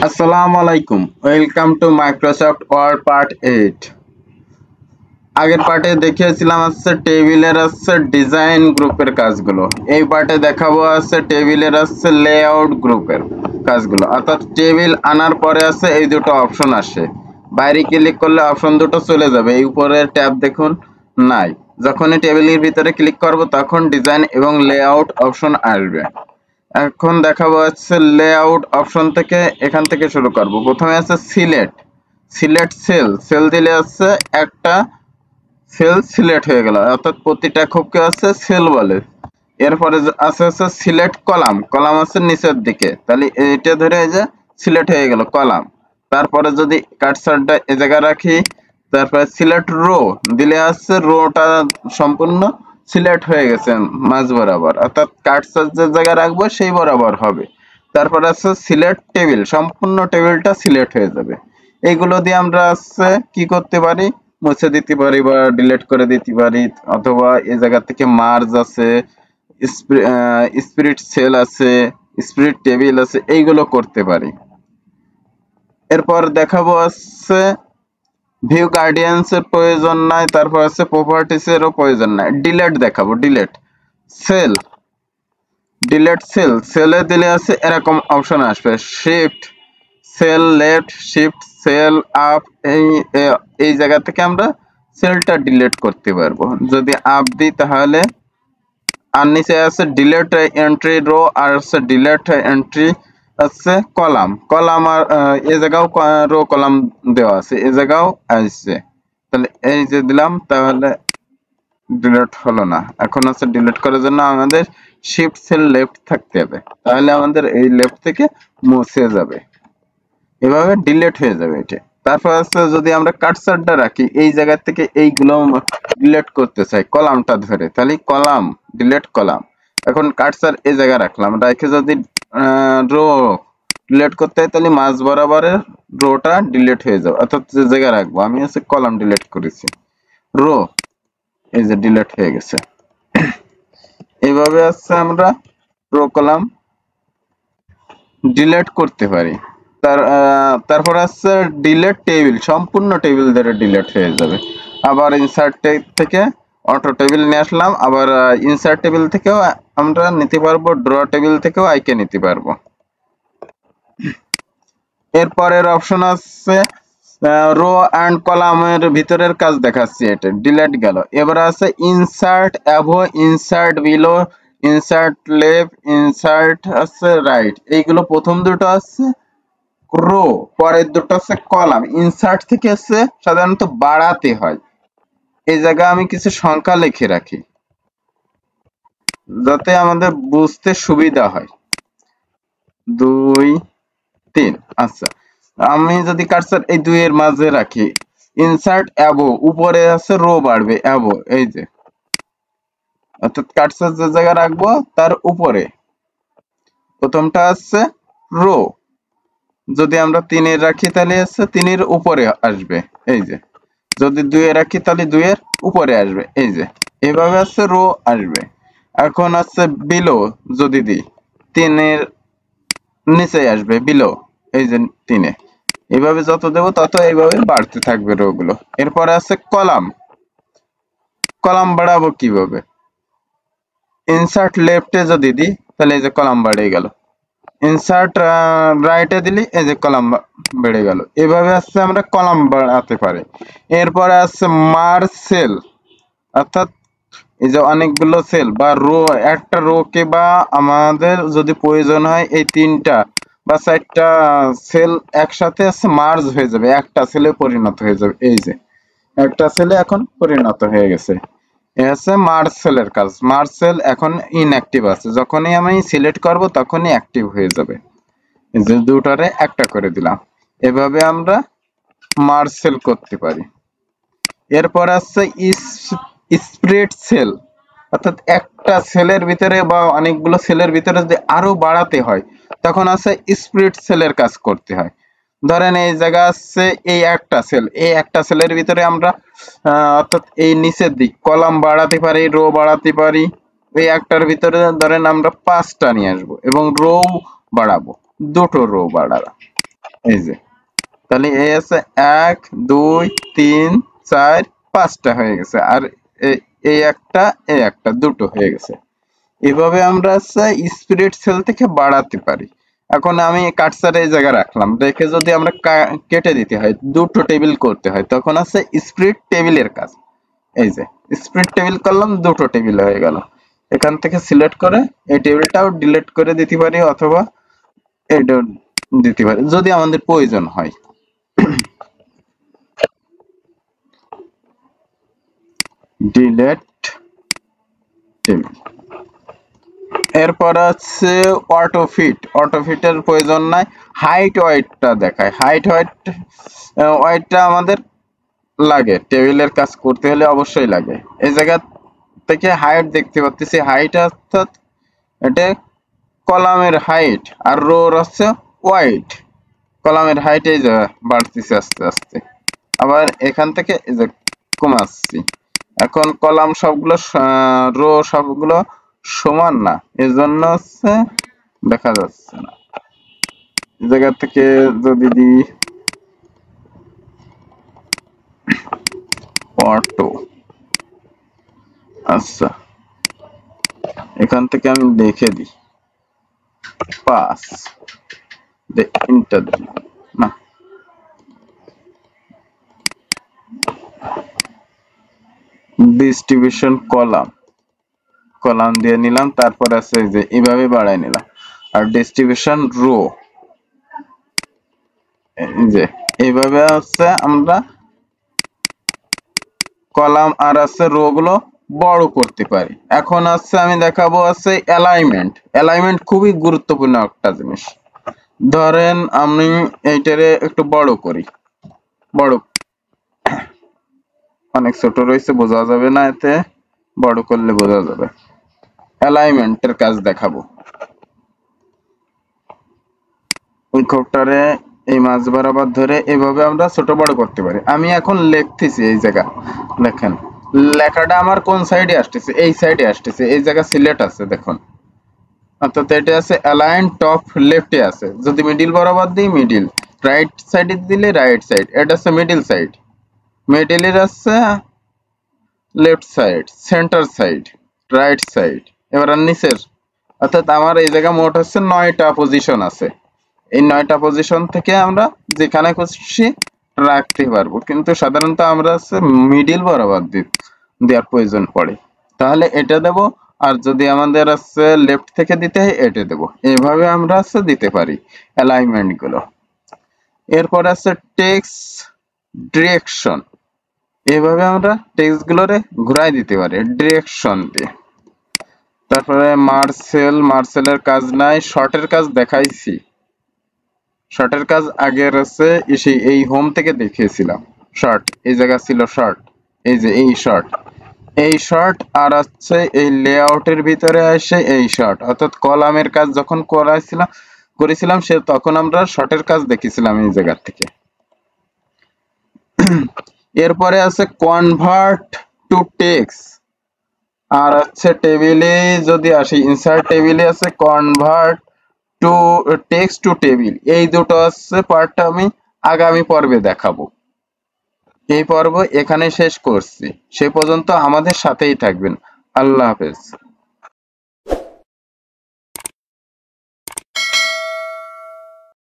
আসসালামু আলাইকুম, welcome to Microsoft Word part 8। আগের পার্টে দেখিয়েছিলাম টেবিলের ডিজাইন গ্রুপের কাজগুলো। এই পার্টে দেখাবো টেবিলের লেআউট গ্রুপের কাজগুলো। অর্থাৎ টেবিল আনার পরে এই দুটো অপশন আসে, বাইরে ক্লিক করলে অপশন দুটো চলে যাবে, এই উপরের ট্যাব দেখুন নাই। যখনই টেবিলের ভিতরে ক্লিক করব তখন ডিজাইন এবং লেআউট অপশন আসবে। এখন দেখাবো লেআউট অপশন থেকে, এখান থেকে শুরু করব। প্রথমে সিলেক্ট সেল দিলে একটা সেল সিলেক্ট হয়ে গেল, অর্থাৎ প্রতিটা খুবকে সেল বলে। এরপরে আছে সিলেক্ট কলাম নিচের দিকে, তাহলে এটা ধরে এই যে সিলেক্ট হয়ে গেল কলাম। তারপরে যদি কার্সারটা এ জায়গায় রাখি, তারপরে সিলেক্ট রো দিলে রোটা সম্পূর্ণ সিলেক্ট হয়ে গেছে মাঝ বরাবর, অর্থাৎ কার্সার যে জায়গায় রাখবো সেই বরাবর হবে। তারপরে সিলেক্ট টেবিল, সম্পূর্ণ টেবিলটা সিলেক্ট হয়ে যাবে। এইগুলো দিয়ে আমরা কি করতে পারি, মুছে দিতে পারি বা ডিলিট করে দিতে পারি, অথবা এই জায়গা থেকে মার্জ আছে, স্পিরিট সেল আছে, স্পিরিট টেবিল আছে, এইগুলো করতে পারি। এরপর দেখাবো ভিউ গার্ডিয়ান্স এর প্রয়োজন নাই, তারপর প্রপার্টিস এরও প্রয়োজন নাই। ডিলেট দেখাবো, সেলে দিলে এরকম অপশন আসবে, shift cell left, shift cell up, এই জায়গা থেকে আমরা সেলটা ডিলিট করতে পারবো। যদি আপ দিই তাহলে, আর নিচে ডিলিট এন্ট্রি রো, আর ডিলিট এন্ট্রি কলাম, আর এই জায়গাও রো কলাম দেওয়া আছে, এই জায়গাও আসছে। তাহলে এই যে দিলাম, তাহলে ডিলিট হলো না। এখন ডিলিট করার জন্য আমাদের শিফট সেল লেফট থাকতে হবে, তাহলে আমাদের এই লেফট থেকে মুছে যাবে, এভাবে ডিলিট হয়ে যাবে এটা। তারপর যদি আমরা কার্সারটা রাখি এই জায়গা থেকে, এইগুলো ডিলিট করতে চাই কলামটা ধরে, তাহলে কলাম ডিলিট কলাম। এখন কার্সার এই জায়গায় রাখলাম, রেখে যদি রো ডিলিট করতে হয় তাহলে মাঝ বরাবরের রোটা ডিলিট হয়ে যাবে, অর্থাৎ যে জায়গায় রাখবো। আমি কলাম ডিলিট করেছি, রো এই যে ডিলিট হয়ে গেছে। এইভাবে আমরা রো কলাম ডিলিট করতে পারি। তারপর ডিলিট টেবিল, সম্পূর্ণ টেবিল ধরে ডিলিট হয়ে যাবে। আবার ইনসার্ট থেকে অটো টেবিল নিয়ে আসলাম, আবার ইনসার্ট টেবিল থেকেও আমরা নিতে পারবো, ড্র টেবিল থেকেও আইকে নিতে পারবো। এরপরের অপশন রো অ্যান্ড কলামের ভিতরের কাজ দেখাচ্ছি, এটা ডিলিট গেল। এবার insert above, insert below, insert left, insert right. এইগুলো প্রথম দুটো রো, পরের দুটো কলাম। ইনসার্ট থেকে সাধারণত বাড়াতে হয়। এই জায়গায় আমি কিছু সংখ্যা লিখে রাখি যাতে আমাদের বুঝতে সুবিধা হয়। 2 3। আচ্ছা, আমি যদি কার্সার এই 2 এর মাঝে রাখি, ইনসার্ট অ্যাবো, উপরে রো বাড়বে অ্যাবো, এই যে, অর্থাৎ কার্সার যে জায়গায় রাখবো তার উপরে প্রথমটা রো। যদি আমরা 3 এর রাখি তাহলে 3 এর উপরে আসবে, এই যে। যদি 2 এ রাখি তাহলে 2 এর উপরে আসবে, এই যে। এভাবে রো আসবে। এখন বিলো, যদি দিই 3 এর নিচে আসবে বিলো, এই যে 3 এ। এইভাবে যত দেব তত এইভাবে বাড়তে থাকবে রো গুলো। এরপরে কলাম বাড়াবো কিভাবে, ইনসার্ট লেফটে যদি দিই তাহলে এই যে কলাম বেড়ে গেল, ইনসার্ট রাইটে দিলি এই যে কলাম বেড়ে গেল। এভাবে আমরা কলাম বাড়াতে পারি। এরপরে মার্জ সেল, অর্থাৎ এই যে অনেকগুলো সেল বা রো, একটা রো কে বা আমাদের যদি প্রয়োজন হয় এই 3টা বা 4টা সেল একসাথে মার্জ হয়ে যাবে, একটা সেলে পরিণত হয়ে যাবে। এই যে একটা সেলে এখন পরিণত হয়ে গেছে। মার্জ সেলের কাজ। মার্জ সেল এখন ইনঅ্যাক্টিভ আছে, যখনই আমি সিলেক্ট করব তখনই অ্যাক্টিভ হয়ে যাবে। এই যে দুটারে একটা করে দিলাম, এভাবে আমরা মার্জ সেল করতে পারি। এরপর স্প্রেড সেল, অর্থাৎ একটা সেলের ভিতরে বা অনেকগুলো সেলের ভিতরে যদি আরো বাড়াতে হয় তখন স্প্রেড সেলের কাজ করতে হয়। ধরেন এই জায়গা এই একটা সেলের ভিতরে আমরা অর্থাৎ এই নিচের দিক কলাম বাড়াতে পারি, রো বাড়াতে পারি। এই একটার ভিতরে ধরেন আমরা 5টা নিয়ে আসবো এবং রো বাড়াবো, দুটো রো বাড়াবো। এই যে তাহলে এই আছে 1 2 3 4 5টা হয়ে গেছে, আর এই একটা দুটো হয়ে গেছে। এভাবে আমরা স্প্লিট সেল থেকে বাড়াতে পারি। এখন আমি কাটসার এই জায়গায় রাখলাম, রেখে যদি আমরা কেটে দিতে হয়, দুটো টেবিল করতে হয়, তখন আছে স্প্লিট টেবিলের কাজ। এই যে স্প্লিট টেবিল করলাম, দুটো টেবিল হয়ে গেল। এখান থেকে সিলেক্ট করে এই টেবিলটাও ডিলিট করে দিতে পারি, অথবা এটাও দিতে পারি যদি আমাদের প্রয়োজন হয়। Delete table. এরপর আছে অটোফিটের প্রয়োজন নাই। হাইট ওয়েটটা দেখায়, ওয়েটটা আমাদের লাগে, টেবিলের কাজ করতে হলে অবশ্যই লাগে। এই জায়গা থেকে হাইট দেখতে পাচ্ছি, হাইট অর্থাৎ এটা কলামের হাইট, আর রোর হচ্ছে ওয়াইট। কলামের হাইট এই যে বাড়তেছে আস্তে আস্তে, আবার এখান থেকে এই যে কমাচ্ছি। এখন কলাম সবগুলো রো সবগুলো সমান না, এজন্য হচ্ছে দেখা যাচ্ছে না। এই জায়গা থেকে যদি দিই অটো, আচ্ছা এখান থেকে আমি লিখে দিই 5, ইন্টার দিলাম না, ডিস্ট্রিবিউশন কলাম দিয়ে নিলাম, তারপর আছে যে এইভাবে বাড়াই নিলাম। আর ডিস্ট্রিবিউশন রো, যে এইভাবে হচ্ছে আমরা কলাম আর আছে রো গুলো বড় করতে পারি। এখন আছে আমি দেখাবো আছে অ্যালাইনমেন্ট খুবই গুরুত্বপূর্ণ একটা জিনিস। ধরেন আমি এইটারে একটু বড় করি, বড় অনেক ছোট রয়েছে বোঝা যাবে না, এতে বড় করলে বোঝা যাবে। অ্যালাইনমেন্টের কাজ দেখাবো। ওই খোপটারে এই মাছ বরাবর ধরে এভাবে আমরা ছোট বড় করতে পারি। আমি এখন লিখতেছি, এই জায়গা দেখেন লেখাটা আমার কোন সাইডে আসতেছে, এই সাইডে আসতেছে, এই জায়গা সিলেক্ট আছে দেখুন, অর্থাৎ এটা আছে অ্যালাইন টপ লেফটে আছে। যদি মিডিল বরাবর দিই মিডিল, রাইট সাইডে দিলে রাইট সাইড, এটা আছে মিডিল সাইড, মিডিলের আছে left side, centre side, right side. এবার নিচের, অর্থাৎ আমার এই জায়গা মোট হচ্ছে 9টা পজিশন আছে। এই 9টা পজিশন থেকে আমরা যেখানে খুশি রাখতে পারবো, কিন্তু সাধারণত আমরা মিডিল বরাবর দেওয়ার প্রয়োজন পড়ে, তাহলে এটা দেব। আর যদি আমাদের লেফট থেকে দিতে হয় এটা দেব। এইভাবে আমরা দিতে পারি অ্যালাইনমেন্ট গুলো। এরপর আছে টেক্সট ডিরেকশন, এইভাবে আমরা টেক্সট গুলোরে ঘুরাই দিতে পারি ডিরেকশন দিয়ে। তারপরে মার্সেলের কাজ নাই, শর্টের কাজ দেখাইছি। শর্টের কাজ আগের আছে এই হোম থেকে দেখিয়েছিলাম। শর্ট এই জায়গা ছিল শর্ট, এই যে এই শর্ট আর আছে এই লেআউটের ভিতরে আসে এই শর্ট, অর্থাৎ কলামের কাজ যখন করেছিলাম সে তখন আমরা শর্টের কাজ দেখেছিলাম এই জায়গা থেকে। এরপরে আছে কনভার্ট টু টেক্সট, আর আছে টেবিলে যদি আসি ইনসার্ট টেবিলে আছে convert to text to table. এই দুটো আছে পার্টটা আমি আগামী পর্বে দেখাবো। এই পর্ব এখানে শেষ করছি, সে পর্যন্ত আমাদের সাথেই থাকবেন। আল্লাহ হাফেজ।